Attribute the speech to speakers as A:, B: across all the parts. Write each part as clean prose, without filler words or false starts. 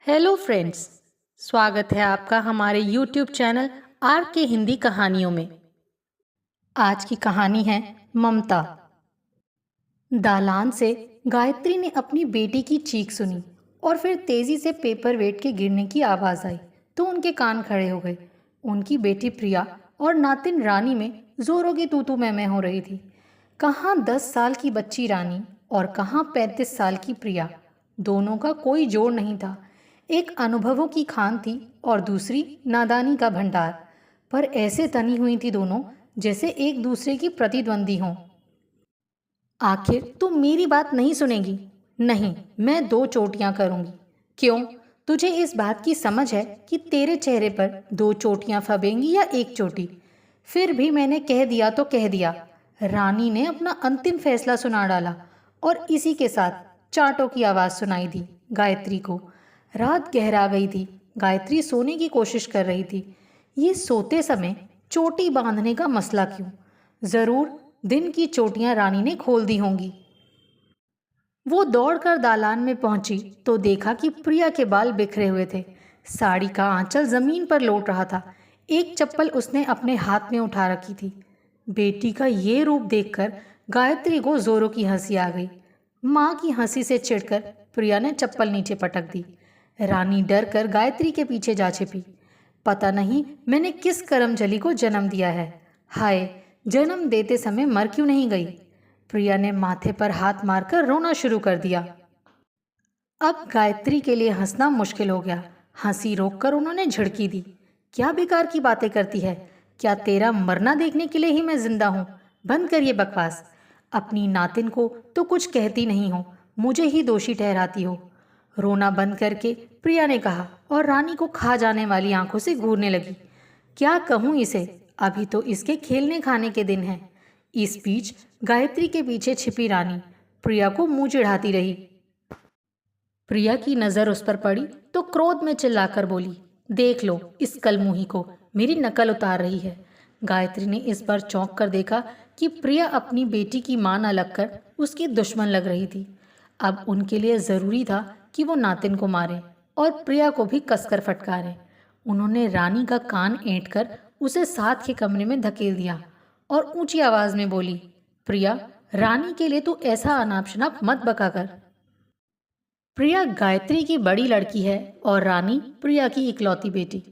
A: Hello friends. स्वागत है आपका हमारे यूट्यूब चैनल आर के हिंदी कहानियों में। आज की कहानी है ममता। दालान से गायत्री ने अपनी बेटी की चीख सुनी और फिर तेजी से पेपर वेट के गिरने की आवाज़ आई तो उनके कान खड़े हो गए। उनकी बेटी प्रिया और नातिन रानी में जोरों की तू तू मैं हो रही थी। कहाँ 10 साल की बच्ची रानी और कहाँ 35 साल की प्रिया। दोनों का कोई जोड़ नहीं था। एक अनुभवों की खान थी और दूसरी नादानी का भंडार। पर ऐसे तनी हुई थी दोनों जैसे एक दूसरे की प्रतिद्वंदी हों। आखिर तू मेरी बात नहीं सुनेगी? नहीं, मैं 2 चोटियां करूंगी। क्यों? तुझे इस बात की समझ है कि तेरे चेहरे पर 2 चोटियां फबेंगी या एक चोटी? फिर भी मैंने कह दिया तो कह दिया। रानी ने अपना अंतिम फैसला सुना डाला और इसी के साथ चांटों की आवाज़ सुनाई दी गायत्री को। रात गहरा गई थी। गायत्री सोने की कोशिश कर रही थी। ये सोते समय चोटी बांधने का मसला क्यों? जरूर दिन की चोटियां रानी ने खोल दी होंगी। वो दौड़कर दालान में पहुंची तो देखा कि प्रिया के बाल बिखरे हुए थे। साड़ी का आंचल जमीन पर लौट रहा था। एक चप्पल उसने अपने हाथ में उठा रखी थी। बेटी का ये रूप देखकर गायत्री को जोरों की हंसी आ गई। माँ की हंसी से चिढ़कर प्रिया ने चप्पल नीचे पटक दी। रानी डर कर गायत्री के पीछे जा छिपी। पता नहीं मैंने किस करमजली को जन्म दिया है। हाय, जन्म देते समय मर क्यों नहीं गई? प्रिया ने माथे पर हाथ मारकर रोना शुरू कर दिया। अब गायत्री के लिए हंसना मुश्किल हो गया। हंसी रोककर उन्होंने झिड़की दी। क्या बेकार की बातें करती है? क्या तेरा मरना देखने के लिए ही मैं जिंदा हूँ? बंद कर ये बकवास। अपनी नातिन को तो कुछ कहती नहीं हो, मुझे ही दोषी ठहराती हो। रोना बंद करके प्रिया ने कहा और रानी को खा जाने वाली आंखों से घूरने लगी। क्या कहूँ इसे? अभी तो इसके खेलने खाने के दिन हैं। इस बीच गायत्री के पीछे छिपी रानी प्रिया को मुंह चिढ़ाती रही। प्रिया की नज़र उस पर पड़ी तो क्रोध में चिल्लाकर बोली, देख लो इस कलमुही को, मेरी नकल उतार रही है। गायत्री ने इस बार चौंक कर देखा कि प्रिया अपनी बेटी की मान न लगकर उसकी दुश्मन लग रही थी। अब उनके लिए ज़रूरी था कि वो नातिन को मारे और प्रिया को भी कसकर फटकारे। उन्होंने रानी का कान ऐंठकर उसे साथ के कमरे में धकेल दिया और ऊंची आवाज़ में बोली, प्रिया, रानी के लिए तू ऐसा अनाप शनाप मत बका कर। प्रिया गायत्री की बड़ी लड़की है और रानी प्रिया की इकलौती बेटी।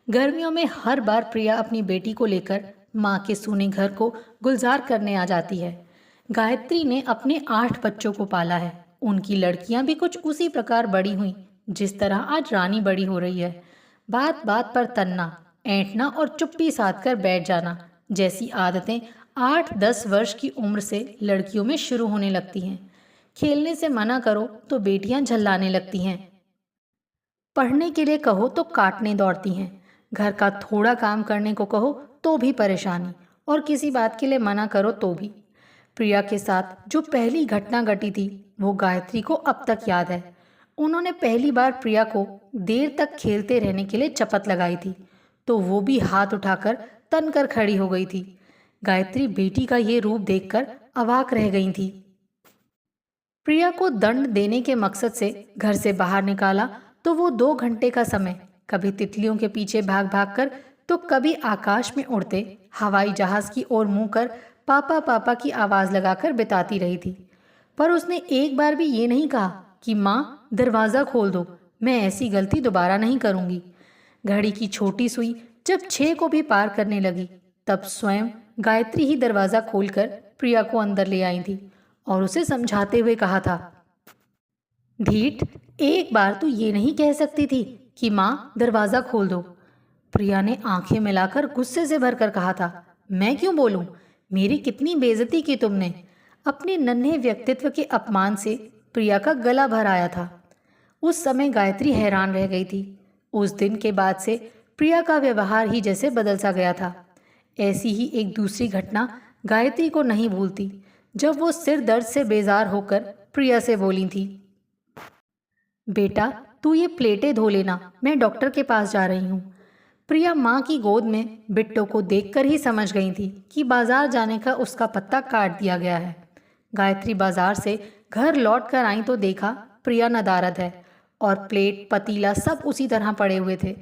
A: गर्मियों में हर बार प्रिया अपनी बेटी को लेकर माँ के सूने घर को गुलजार करने आ जाती है। गायत्री ने अपने 8 बच्चों को पाला है। उनकी लड़कियां भी कुछ उसी प्रकार बड़ी हुई जिस तरह आज रानी बड़ी हो रही है। बात बात पर तन्ना, ऐंठना और चुप्पी साध कर बैठ जाना जैसी आदतें 8-10 वर्ष की उम्र से लड़कियों में शुरू होने लगती हैं। खेलने से मना करो तो बेटियां झल्लाने लगती हैं। पढ़ने के लिए कहो तो काटने दौड़ती हैं। घर का थोड़ा काम करने को कहो तो भी परेशानी, और किसी बात के लिए मना करो तो भी। प्रिया के साथ जो पहली घटना घटी थी वो गायत्री को अब तक याद है। उन्होंने पहली बार प्रिया को देर तक खेलते रहने के लिए चपत लगाई थी तो वो भी हाथ उठाकर तन कर खड़ी हो गई थी। गायत्री बेटी का ये रूप देखकर अवाक रह गई थी। प्रिया को दंड देने के मकसद से घर से बाहर निकाला तो वो 2 घंटे का समय कभी तितलियों के पीछे भाग भाग कर तो कभी आकाश में उड़ते हवाई जहाज की ओर मुंह कर पापा पापा की आवाज़ लगाकर बिताती रही थी। पर उसने एक बार भी ये नहीं कहा कि माँ, दरवाज़ा खोल दो, मैं ऐसी गलती दोबारा नहीं करूँगी। घड़ी की छोटी सुई जब 6 को भी पार करने लगी तब स्वयं गायत्री ही दरवाज़ा खोलकर प्रिया को अंदर ले आई थी और उसे समझाते हुए कहा था, ढीठ, एक बार तू ये नहीं कह सकती थी कि माँ, दरवाज़ा खोल दो? प्रिया ने आंखें मिलाकर गुस्से से भरकर कहा था, मैं क्यों बोलूं? मेरी कितनी बेइज्जती की तुमने। अपने नन्हे व्यक्तित्व के अपमान से प्रिया का गला भर आया था। उस समय गायत्री हैरान रह गई थी। उस दिन के बाद से प्रिया का व्यवहार ही जैसे बदल सा गया था। ऐसी ही एक दूसरी घटना गायत्री को नहीं भूलती जब वो सिर दर्द से बेजार होकर प्रिया से बोली थी, बेटा, तू ये प्लेटें धो लेना, मैं डॉक्टर के पास जा रही हूँ। प्रिया माँ की गोद में बिट्टो को देखकर ही समझ गई थी कि बाजार जाने का उसका पत्ता काट दिया गया है। गायत्री बाजार से घर लौट कर आई तो देखा प्रिया नदारद है और प्लेट पतीला सब उसी तरह पड़े हुए थे।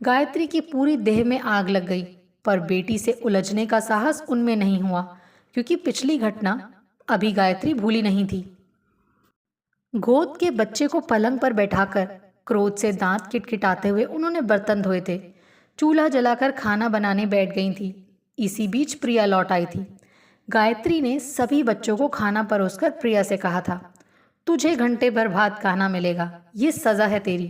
A: गायत्री की पूरी देह में आग लग गई, पर बेटी से उलझने का साहस उनमें नहीं हुआ, क्योंकि पिछली घटना अभी गायत्री भूली नहीं थी। गोद के बच्चे को पलंग पर बैठाकर क्रोध से दांत किटकिटाते हुए उन्होंने बर्तन धोए थे। चूल्हा जलाकर खाना बनाने बैठ गई थी। इसी बीच प्रिया लौट आई थी। गायत्री ने सभी बच्चों को खाना परोसकर प्रिया से कहा था, तुझे घंटे भर भात खाना मिलेगा, ये सजा है तेरी।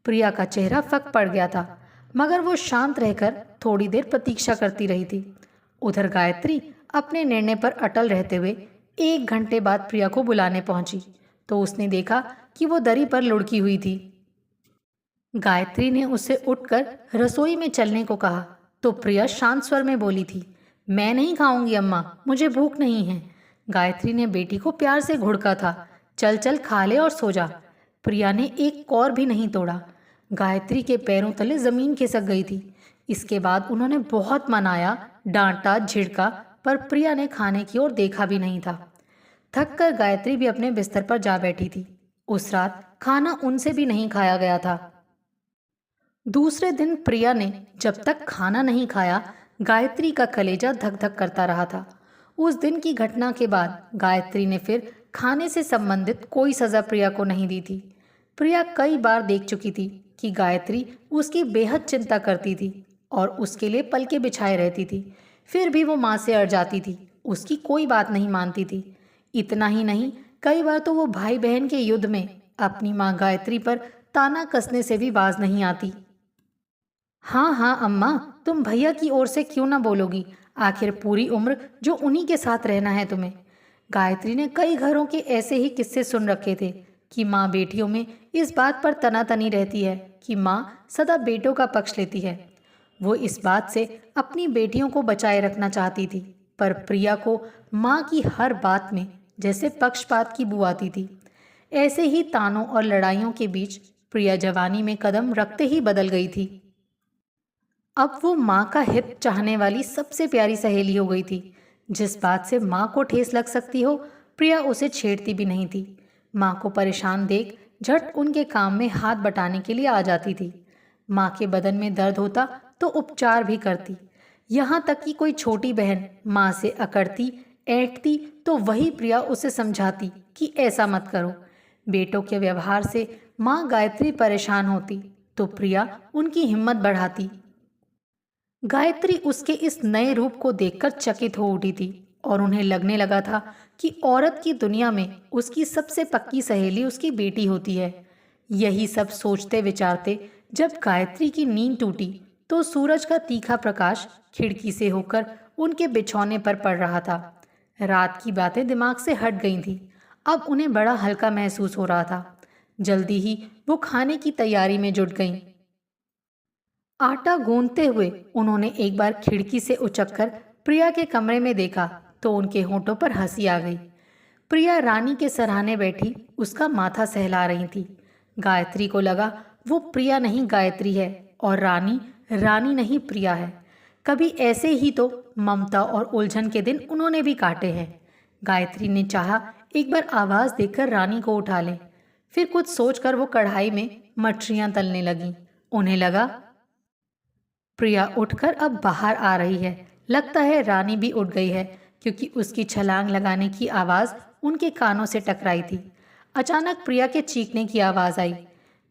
A: प्रिया का चेहरा फक पड़ गया था, मगर वो शांत रहकर थोड़ी देर प्रतीक्षा करती रही थी। उधर गायत्री अपने निर्णय पर अटल रहते हुए 1 घंटे बाद प्रिया को बुलाने पहुंची, तो उसने देखा कि वो दरी पर लुढ़की हुई थी। गायत्री ने उससे उठकर रसोई में चलने को कहा, तो प्रिया शांत स्वर में बोली थी, मैं नहीं खाऊंगी अम्मा, मुझे भूख नहीं है। गायत्री ने बेटी को प्यार से घुड़का था, चल चल खा ले और सो जा। प्रिया ने एक कौर भी नहीं तोड़ा। गायत्री के पैरों तले जमीन खिसक गई थी। इसके बाद उन्होंने बहुत मनाया, डांटा, झिड़का, पर प्रिया ने खाने की ओर देखा भी नहीं था। थक कर गायत्री भी अपने बिस्तर पर जा बैठी थी। उस रात खाना उनसे भी नहीं खाया गया था। दूसरे दिन प्रिया ने जब तक खाना नहीं खाया, गायत्री का कलेजा धक धक करता रहा था। उस दिन की घटना के बाद गायत्री ने फिर खाने से संबंधित कोई सजा प्रिया को नहीं दी थी। प्रिया कई बार देख चुकी थी कि गायत्री उसकी बेहद चिंता करती थी और उसके लिए पलके बिछाए रहती थी। फिर भी वो माँ से अड़ जाती थी, उसकी कोई बात नहीं मानती थी। इतना ही नहीं, कई बार तो वो भाई बहन के युद्ध में अपनी माँ गायत्री पर ताना कसने से भी बाज नहीं आती। हाँ हाँ अम्मा, तुम भैया की ओर से क्यों ना बोलोगी, आखिर पूरी उम्र जो उन्हीं के साथ रहना है तुम्हें। गायत्री ने कई घरों के ऐसे ही किस्से सुन रखे थे कि माँ बेटियों में इस बात पर तनातनी रहती है कि माँ सदा बेटों का पक्ष लेती है। वो इस बात से अपनी बेटियों को बचाए रखना चाहती थी, पर प्रिया को माँ की हर बात में जैसे पक्षपात की बू आती थी। ऐसे ही तानों और लड़ाइयों के बीच प्रिया जवानी में कदम रखते ही बदल गई थी। अब वो माँ का हित चाहने वाली सबसे प्यारी सहेली हो गई थी। जिस बात से माँ को ठेस लग सकती हो, प्रिया उसे छेड़ती भी नहीं थी। माँ को परेशान देख झट उनके काम में हाथ बटाने के लिए आ जाती थी। माँ के बदन में दर्द होता तो उपचार भी करती। यहाँ तक कि कोई छोटी बहन माँ से अकड़ती, ऐंठती तो वही प्रिया उसे समझाती कि ऐसा मत करो। बेटों के व्यवहार से माँ गायत्री परेशान होती तो प्रिया उनकी हिम्मत बढ़ाती। गायत्री उसके इस नए रूप को देखकर चकित हो उठी थी और उन्हें लगने लगा था कि औरत की दुनिया में उसकी सबसे पक्की सहेली उसकी बेटी होती है। यही सब सोचते विचारते जब गायत्री की नींद टूटी तो सूरज का तीखा प्रकाश खिड़की से होकर उनके बिछौने पर पड़ रहा था। रात की बातें दिमाग से हट गई थी। अब उन्हें बड़ा हल्का महसूस हो रहा था। जल्दी ही वो खाने की तैयारी में जुट गईं। आटा गूंथते हुए उन्होंने एक बार खिड़की से उचककर प्रिया के कमरे में देखा तो उनके होंठों पर हंसी आ गई। प्रिया रानी के सराहने बैठी उसका माथा सहला रही थी। गायत्री को लगा वो प्रिया नहीं गायत्री है और रानी रानी नहीं प्रिया है। कभी ऐसे ही तो ममता और उलझन के दिन उन्होंने भी काटे हैं। गायत्री ने चाहा एक बार आवाज देकर रानी को उठा ले। फिर कुछ सोचकर वो कढ़ाई में मछलियां तलने लगी। उन्हें लगा प्रिया उठकर अब बाहर आ रही है। लगता है रानी भी उठ गई है, क्योंकि उसकी छलांग लगाने की आवाज़ उनके कानों से टकराई थी। अचानक प्रिया के चीखने की आवाज़ आई,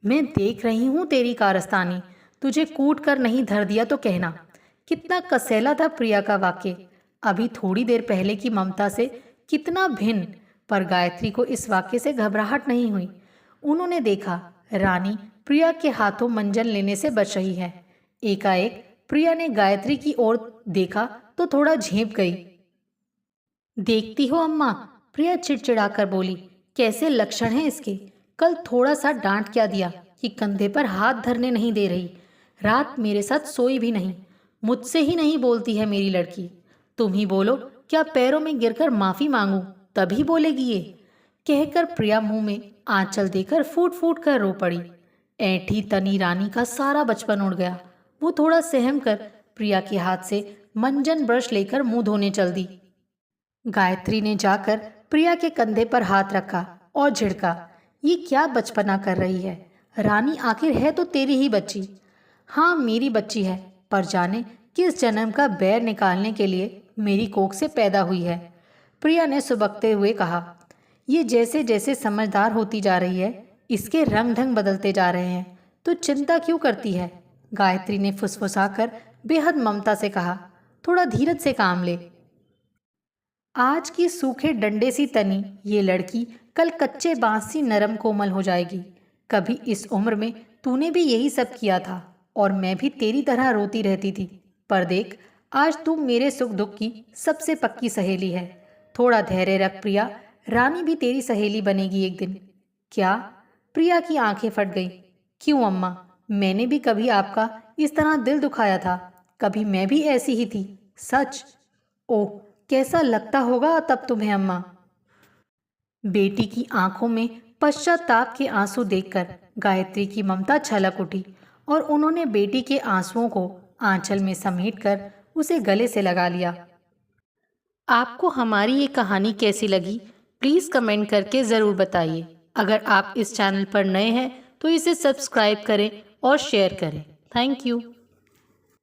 A: मैं देख रही हूँ तेरी कारस्तानी, तुझे कूट कर नहीं धर दिया तो कहना। कितना कसैला था प्रिया का वाक्य, अभी थोड़ी देर पहले की ममता से कितना भिन्न। पर गायत्री को इस वाक्य से घबराहट नहीं हुई। उन्होंने देखा रानी प्रिया के हाथों मंजन लेने से बच रही है। एकाएक प्रिया ने गायत्री की ओर देखा तो थोड़ा झेंप गई। देखती हो अम्मा, प्रिया चिड़चिड़ाकर बोली, कैसे लक्षण हैं इसके। कल थोड़ा सा डांट क्या दिया कि कंधे पर हाथ धरने नहीं दे रही। रात मेरे साथ सोई भी नहीं। मुझसे ही नहीं बोलती है मेरी लड़की। तुम ही बोलो, क्या पैरों में गिरकर माफी मांगू तभी बोलेगी ये। कहकर प्रिया मुंह में आंचल देकर फूट फूट कर रो पड़ी। ऐंठी तनी रानी का सारा बचपन उड़ गया। वो थोड़ा सहम कर प्रिया के हाथ से मंजन ब्रश लेकर मुंह धोने चल दी। गायत्री ने जाकर प्रिया के कंधे पर हाथ रखा और झिड़का, ये क्या बचपना कर रही है? रानी आखिर है तो तेरी ही बच्ची। हाँ मेरी बच्ची है, पर जाने किस जन्म का बैर निकालने के लिए मेरी कोख से पैदा हुई है। प्रिया ने सुबकते हुए कहा। ये जैसे जैसे समझदार होती जा रही है, इसके रंग ढंग बदलते जा रहे हैं, तो चिंता क्यों करती है? गायत्री ने फुसफुसाकर बेहद ममता से कहा। थोड़ा धीरज से काम ले। आज की सूखे डंडे सी तनी ये लड़की कल कच्चे बांस सी नरम कोमल हो जाएगी। कभी इस उम्र में तूने भी यही सब किया था और मैं भी तेरी तरह रोती रहती थी। पर देख, आज तू मेरे सुख दुख की सबसे पक्की सहेली है। थोड़ा धैर्य रख प्रिया, रानी भी तेरी सहेली बनेगी एक दिन। क्या? प्रिया की आंखें फट गईं। क्यों अम्मा? मैंने भी कभी आपका इस तरह दिल दुखाया था। कभी मैं भी ऐसी ही थी। सच? ओह, कैसा लगता होगा तब तुम्हें अम्मा। बेटी की आंखों में पश्चाताप के आंसू देखकर गायत्री की ममता छलक उठी और उन्होंने बेटी के आंसुओं को आंचल में समेटकर उसे गले से लगा लिया। आपको हमारी ये कहानी कैसी लगी? प्लीज़ कमेंट करके ज़रूर बताइए। अगर आप इस चैनल पर नए हैं तो इसे सब्सक्राइब करें और शेयर करें। Thank you.